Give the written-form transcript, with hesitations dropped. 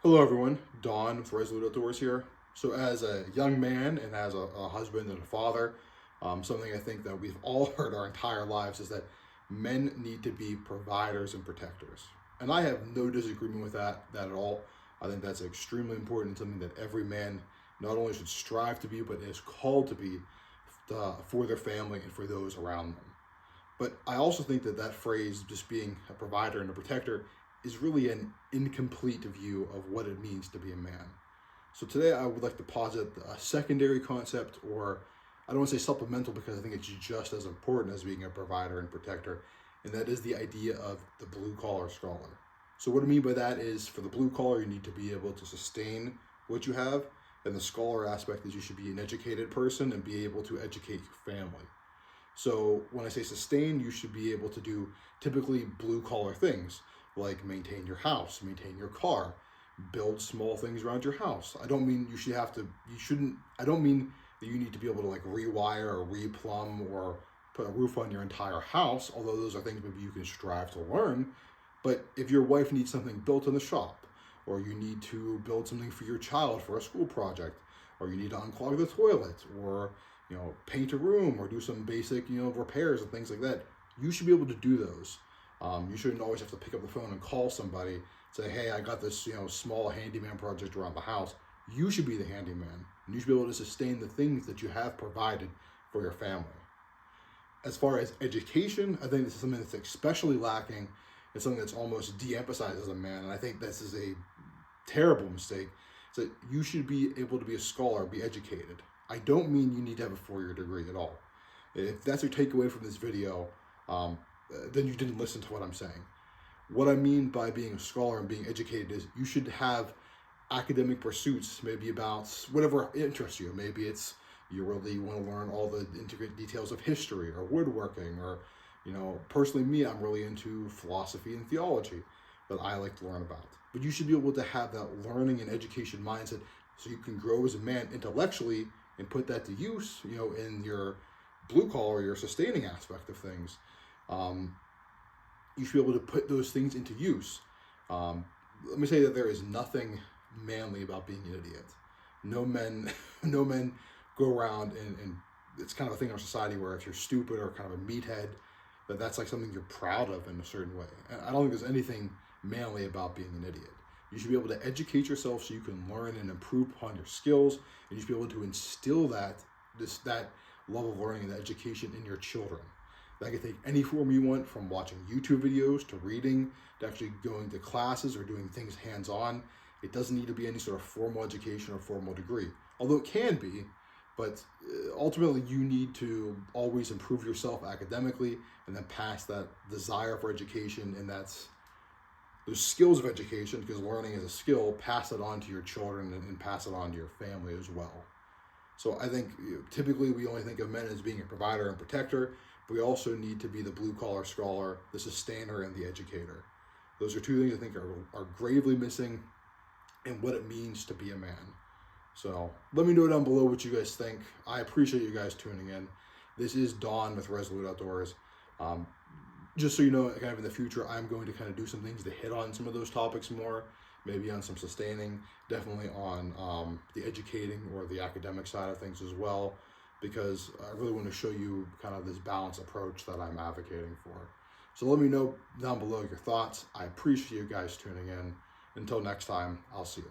Hello everyone, Don with Resolute Outdoors here. So as a young man and as a husband and a father, something I think that we've all heard our entire lives is that men need to be providers and protectors. And I have no disagreement with that at all. I think that's extremely important, something that every man not only should strive to be, but is called to be for their family and for those around them. But I also think that that phrase, just being a provider and a protector, is really an incomplete view of what it means to be a man. So today I would like to posit a secondary concept, or I don't want to say supplemental because I think it's just as important as being a provider and protector, and that is the idea of the blue collar scholar. So what I mean by that is, for the blue collar, you need to be able to sustain what you have, and the scholar aspect is you should be an educated person and be able to educate your family. So when I say sustain, you should be able to do typically blue collar things like maintain your house, maintain your car, build small things around your house. I don't mean I don't mean that you need to be able to like rewire or replumb or put a roof on your entire house, although those are things maybe you can strive to learn. But if your wife needs something built in the shop, or you need to build something for your child for a school project, or you need to unclog the toilet, or paint a room, or do some basic repairs and things like that, you should be able to do those. You shouldn't always have to pick up the phone and call somebody, say, hey, I got this small handyman project around the house. You should be the handyman, and you should be able to sustain the things that you have provided for your family. As far as education, I think this is something that's especially lacking. It's something that's almost de-emphasized as a man, and I think this is a terrible mistake. It's that you should be able to be a scholar, be educated. I don't mean you need to have a 4-year degree at all. If that's your takeaway from this video, then you didn't listen to what I'm saying. What I mean by being a scholar and being educated is you should have academic pursuits, maybe about whatever interests you. Maybe it's you really want to learn all the intricate details of history or woodworking, or personally me, I'm really into philosophy and theology that I like to learn about. But you should be able to have that learning and education mindset so you can grow as a man intellectually and put that to use, in your blue collar, your sustaining aspect of things. You should be able to put those things into use. Let me say that there is nothing manly about being an idiot. No men, no men go around and it's kind of a thing in our society where if you're stupid or kind of a meathead, that's like something you're proud of in a certain way. And I don't think there's anything manly about being an idiot. You should be able to educate yourself so you can learn and improve upon your skills, and you should be able to instill that level of learning and education in your children. That can take any form you want, from watching YouTube videos to reading to actually going to classes or doing things hands-on. It doesn't need to be any sort of formal education or formal degree, although it can be, but ultimately you need to always improve yourself academically and then pass that desire for education, and those skills of education, because learning is a skill, pass it on to your children and pass it on to your family as well. So I think typically we only think of men as being a provider and protector, but we also need to be the blue-collar scholar, the sustainer, and the educator. Those are two things I think are gravely missing in what it means to be a man. So let me know down below what you guys think. I appreciate you guys tuning in. This is Don with Resolute Outdoors. Just so you know, kind of in the future, I'm going to kind of do some things to hit on some of those topics more, maybe on some sustaining, definitely on the educating or the academic side of things as well, because I really want to show you kind of this balanced approach that I'm advocating for. So let me know down below your thoughts. I appreciate you guys tuning in. Until next time, I'll see you.